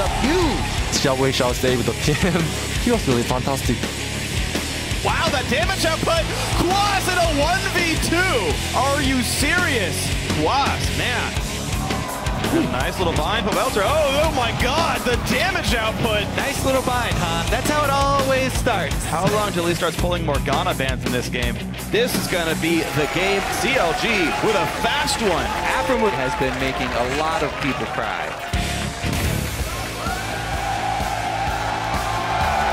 up huge. We shall stay with the team. He was really fantastic. Wow, that damage output! Quas in a 1v2! Are you serious? Quas, man. Nice little bind from Belter. Oh my god, the damage output! Nice little bind, huh? That's how it always starts. How long till he starts pulling Morgana bans in this game? This is gonna be the game. CLG with a fast one. Aftermoon has been making a lot of people cry.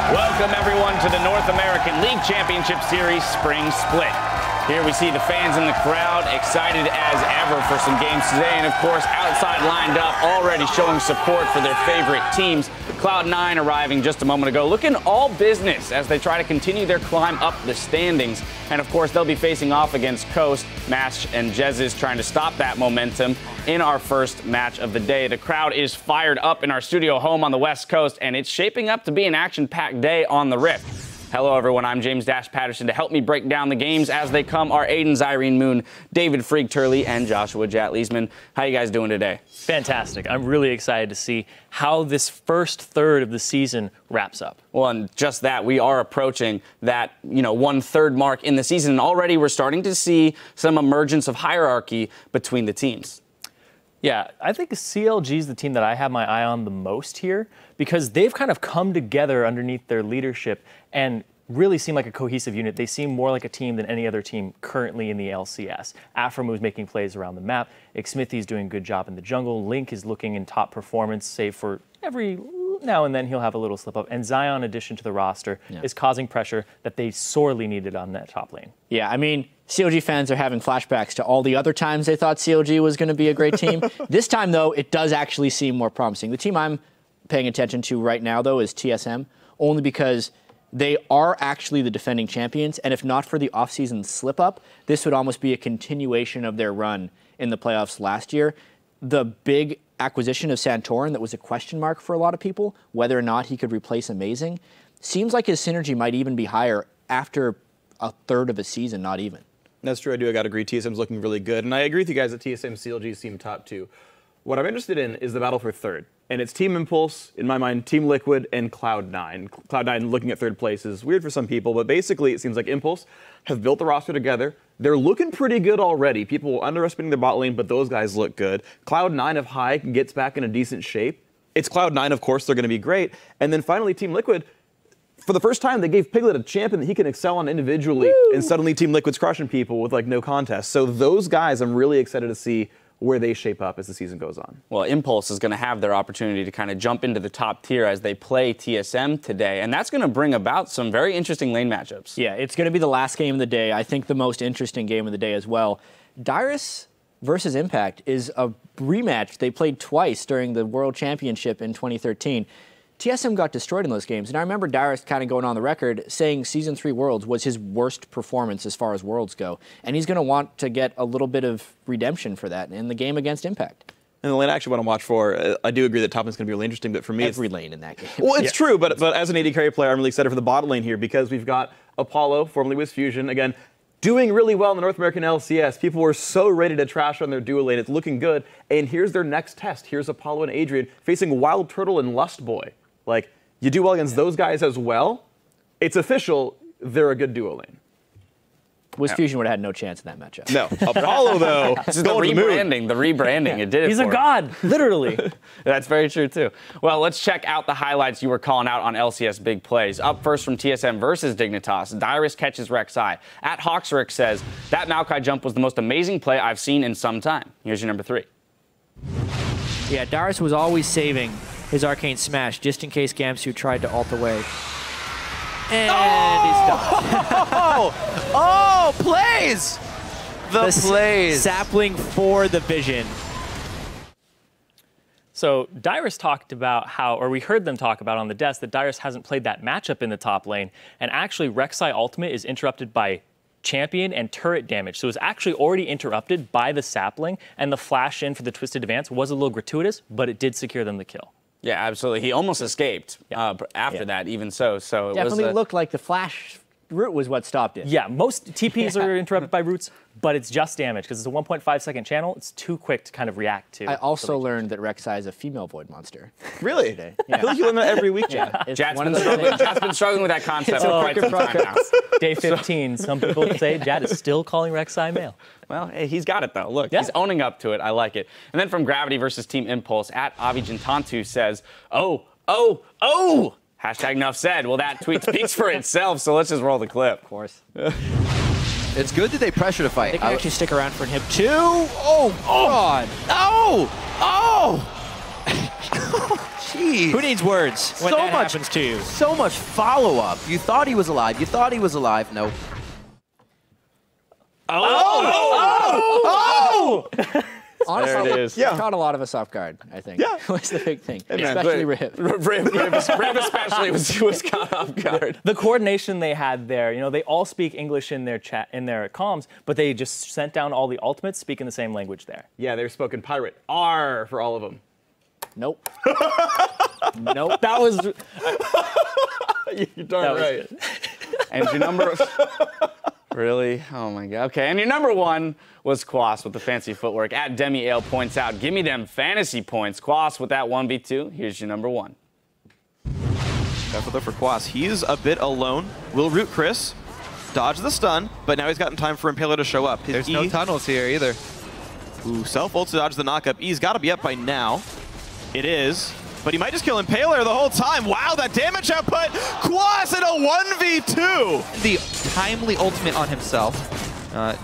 Welcome everyone to the North American League Championship Series Spring Split. Here we see the fans in the crowd excited as ever for some games today, and of course outside lined up already showing support for their favorite teams. Cloud9 arriving just a moment ago, looking all business as they try to continue their climb up the standings. And of course they'll be facing off against Coast, Mash, and Jez's trying to stop that momentum in our first match of the day. The crowd is fired up in our studio home on the West Coast, and it's shaping up to be an action-packed day on the Rift. Hello, everyone. I'm James Dash Patterson. To help me break down the games as they come are Aiden Zyrene Moon, David Freak Turley, and Joshua Jatleesman. How you guys doing today? Fantastic. I'm really excited to see how this first third of the season wraps up. Well, and just that, we are approaching that, 1/3 mark in the season, and already we're starting to see some emergence of hierarchy between the teams. Yeah, I think CLG is the team that I have my eye on the most here because they've kind of come together underneath their leadership and really seem like a cohesive unit. They seem more like a team than any other team currently in the LCS. Aframu is making plays around the map. Xmithy is doing a good job in the jungle. Link is looking in top performance, save for every now and then he'll have a little slip up. And Zion, in addition to the roster, is causing pressure that they sorely needed on that top lane. Yeah, I mean, CLG fans are having flashbacks to all the other times they thought CLG was going to be a great team. This time, though, it does actually seem more promising. The team I'm paying attention to right now, though, is TSM, only because they are actually the defending champions, and if not for the offseason slip-up, this would almost be a continuation of their run in the playoffs last year. The big acquisition of Santorin that was a question mark for a lot of people, whether or not he could replace Amazing, seems like his synergy might even be higher after a third of a season, not even. That's true. I got to agree. TSM's looking really good. And I agree with you guys that TSM CLG seem top two. What I'm interested in is the battle for third. And it's Team Impulse, in my mind, Team Liquid, and Cloud9. Cloud9 looking at third place is weird for some people, but basically it seems like Impulse have built the roster together. They're looking pretty good already. People were underestimating their bot lane, but those guys look good. Cloud9, if High gets back in a decent shape, it's Cloud9, of course, they're going to be great. And then finally, Team Liquid, for the first time, they gave Piglet a champion that he can excel on individually, and suddenly Team Liquid's crushing people with no contest. So those guys, I'm really excited to see where they shape up as the season goes on. Well, Impulse is going to have their opportunity to kind of jump into the top tier as they play TSM today, and that's going to bring about some very interesting lane matchups. Yeah, it's going to be the last game of the day. I think the most interesting game of the day as well. Dyrus versus Impact is a rematch. They played twice during the World Championship in 2013. TSM got destroyed in those games, and I remember Dyrus kind of going on the record saying Season 3 Worlds was his worst performance as far as Worlds go, and he's going to want to get a little bit of redemption for that in the game against Impact. And the lane I actually want to watch for, I do agree that top lane's going to be really interesting, but for me, every lane in that game. Well, it's true, but as an AD carry player, I'm really excited for the bottom lane here because we've got Apollo, formerly with Fusion, again, doing really well in the North American LCS. People were so ready to trash on their duo lane. It's looking good, and here's their next test. Here's Apollo and Adrian facing Wild Turtle and Lust Boy. Like, you do well against those guys as well, it's official, they're a good duo lane. Wiz Fusion would have had no chance in that matchup. No. Apollo, though, this is the rebranding, it did it He's a god, literally. That's very true, too. Well, let's check out the highlights you were calling out on LCS Big Plays. Up first from TSM versus Dignitas, Dyrus catches Rek'Sai. At Hawksrick says, that Maokai jump was the most amazing play I've seen in some time. Here's your number 3. Yeah, Dyrus was always saving his arcane smash just in case Gamsu tried to ult away. And he's done. Oh, plays! The plays. Sapling for the vision. So Dyrus talked about how, or we heard them talk about on the desk, that Dyrus hasn't played that matchup in the top lane. And actually, Rek'Sai ultimate is interrupted by champion and turret damage. So it was actually already interrupted by the sapling, and the flash in for the Twisted Advance was a little gratuitous, but it did secure them the kill. Yeah, absolutely. He almost escaped after that, even so. So it definitely was looked like the flash Root was what stopped it. Yeah, most TPs are interrupted by roots, but it's just damage because it's a 1.5-second channel. It's too quick to kind of react to. I also learned that Rek'Sai is a female void monster. Really? Yeah. I feel like you learned that every week, Chad. It's Jad's one been, of those things. Jad's been struggling with that concept for quite some time now. Day 15. Some people say Jad is still calling Rek'Sai male. Well, hey, he's got it, though. Look, Yeah. he's owning up to it. I like it. And then from Gravity versus Team Impulse, at Avijantantu says, oh! Hashtag enough said. Well, that tweet speaks for itself, so let's just roll the clip. Of course. It's good that they pressure to fight. They can actually stick around for an hip too. Oh, God. Jeez. Who needs words when So that much- happens to you? So much follow-up. You thought he was alive. You thought he was alive. No. Honestly, There it is. it caught a lot of us off guard, I think. Yeah. was the big thing. man, Especially but- Rip. Rip especially was caught off guard. The coordination they had there, you know, they all speak English in their chat, in their comms, but they just sent down all the ultimates speaking the same language there. Yeah, they were spoken pirate. R for all of them. Nope. Nope. That was You're darn right. And your number... Really? Oh, my God. Okay, and your number one was Quas with the fancy footwork. At Demi Ale points out, give me them fantasy points. Quas with that 1v2. Here's your number one. Careful though for Quas. He's a bit alone. Will root Chris, dodge the stun, but now he's gotten time for Impaler to show up. His There's no tunnels here either. Ooh, self-ult to dodge the knockup. E's got to be up by now. It is. But he might just kill Impaler the whole time. Wow, that damage output! Quas in a 1v2! The timely ultimate on himself,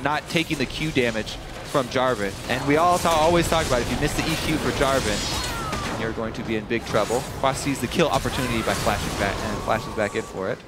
not taking the Q damage from Jarvan. And we always talk about if you miss the EQ for Jarvan, you're going to be in big trouble. Quas sees the kill opportunity by flashing back and flashes back in for it.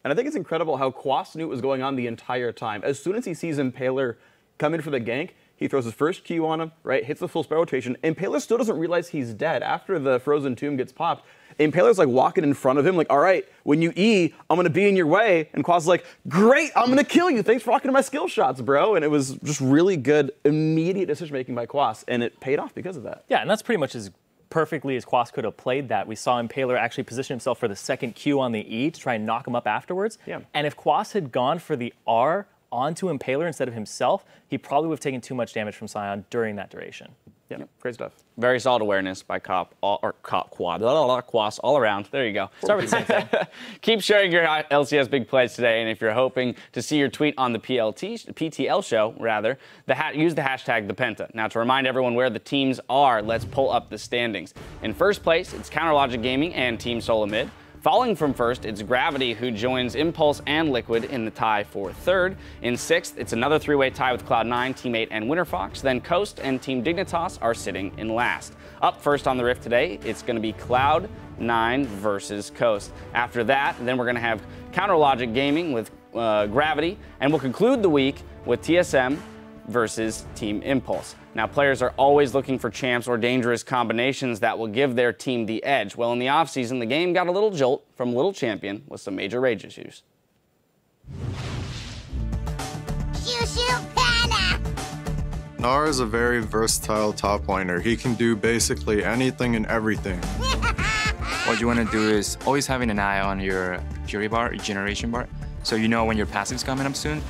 And I think it's incredible how Quas knew what was going on the entire time. As soon as he sees Impaler come in for the gank, he throws his first Q on him, right? Hits the full spell rotation. Impaler still doesn't realize he's dead. After the Frozen Tomb gets popped, Impaler's like walking in front of him, like, all right, when you E, I'm gonna be in your way. And Quas is like, great, I'm gonna kill you. Thanks for rocking my skill shots, bro. And it was just really good, immediate decision making by Quas, and it paid off because of that. Yeah, and that's pretty much as perfectly as Quas could have played that. We saw Impaler actually position himself for the second Q on the E to try and knock him up afterwards. Yeah. And if Quas had gone for the R onto Impaler instead of himself, he probably would have taken too much damage from Sion during that duration. Yeah, great stuff. Very solid awareness by Quas all around. There you go. Start with the same thing. Keep sharing your LCS big plays today, and if you're hoping to see your tweet on the PTL show, rather, use the hashtag #ThePenta. Now, to remind everyone where the teams are, let's pull up the standings. In first place, it's Counterlogic Gaming and Team Solamid. Following from first, it's Gravity, who joins Impulse and Liquid in the tie for third. In sixth, it's another three-way tie with Cloud9, Team 8, and Winterfox. Then Coast and Team Dignitas are sitting in last. Up first on the Rift today, it's going to be Cloud9 versus Coast. After that, then we're going to have Counterlogic Gaming with Gravity, and we'll conclude the week with TSM versus Team Impulse. Now, players are always looking for champs or dangerous combinations that will give their team the edge. Well, in the offseason, the game got a little jolt from Little Champion with some major rage issues. Gnar is a very versatile top laner. He can do basically anything and everything. What you want to do is always having an eye on your Fury bar, regeneration bar, so you know when your passive's coming up soon.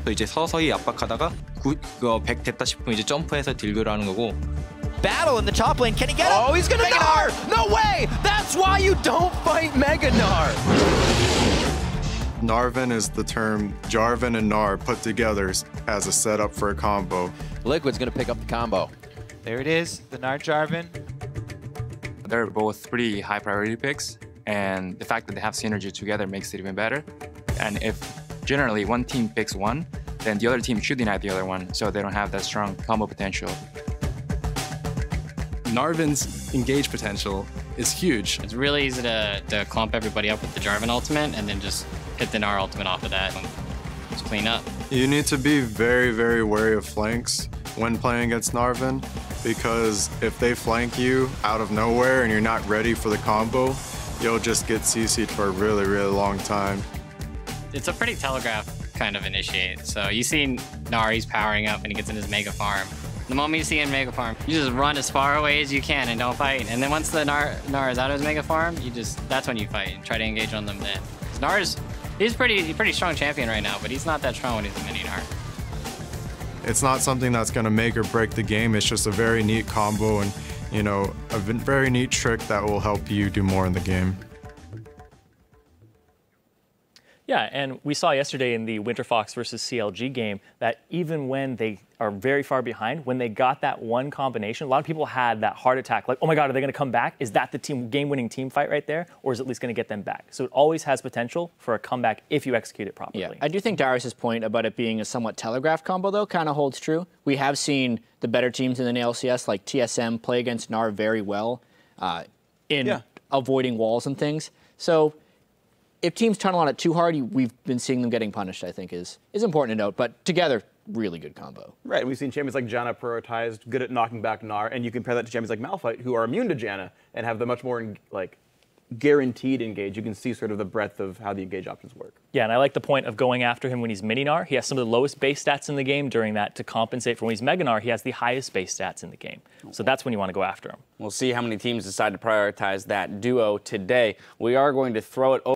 이제 서서히 압박하다가 그거 100 됐다 싶으면 이제 점프해서 딜교를 하는 거고. Battle in the top lane. Can he get him? Oh, he's gonna Gnar! No way! That's why you don't fight Mega Gnar! Narvan is the term Jarvan and Gnar put together as a setup for a combo. Liquid's gonna pick up the combo. There it is, the Gnar Jarvan. They're both pretty high priority picks, and the fact that they have synergy together makes it even better. And if generally one team picks one, then the other team should deny the other one, so they don't have that strong combo potential. Narvan's engage potential is huge. It's really easy to clump everybody up with the Jarvan ultimate and then just hit the Gnar ultimate off of that and just clean up. You need to be very, very wary of flanks when playing against Narvan, because if they flank you out of nowhere and you're not ready for the combo, you'll just get CC'd for a really, really long time. It's a pretty telegraphed kind of initiate. So you see Gnar, he's powering up and he gets in his mega farm. The moment you see him mega farm, you just run as far away as you can and don't fight. And then once the Gnar is out of his mega farm, that's when you fight and try to engage on them then. Gnar is He's pretty strong champion right now, but he's not that strong when he's a mini Gnar. It's not something that's going to make or break the game. It's just a very neat combo and, you know, a very neat trick that will help you do more in the game. Yeah, and we saw yesterday in the Winterfox versus CLG game that even when they are very far behind, when they got that one combination, a lot of people had that heart attack, like, oh my God, are they going to come back? Is that the game-winning team fight right there? Or is it at least going to get them back? So it always has potential for a comeback if you execute it properly. Yeah, I do think Darius's point about it being a somewhat telegraphed combo, though, kind of holds true. We have seen the better teams in the NA LCS, like TSM, play against Gnar very well in avoiding walls and things. So if teams tunnel on it too hard, we've been seeing them getting punished, I think, is important to note. But together, really good combo. Right, we've seen champions like Janna prioritized, good at knocking back Gnar, and you compare that to champions like Malphite, who are immune to Janna and have the much more like guaranteed engage. You can see sort of the breadth of how the engage options work. Yeah, and I like the point of going after him when he's mini Gnar. He has some of the lowest base stats in the game during that to compensate for when he's mega Gnar. He has the highest base stats in the game. So that's when you want to go after him. We'll see how many teams decide to prioritize that duo today. We are going to throw it over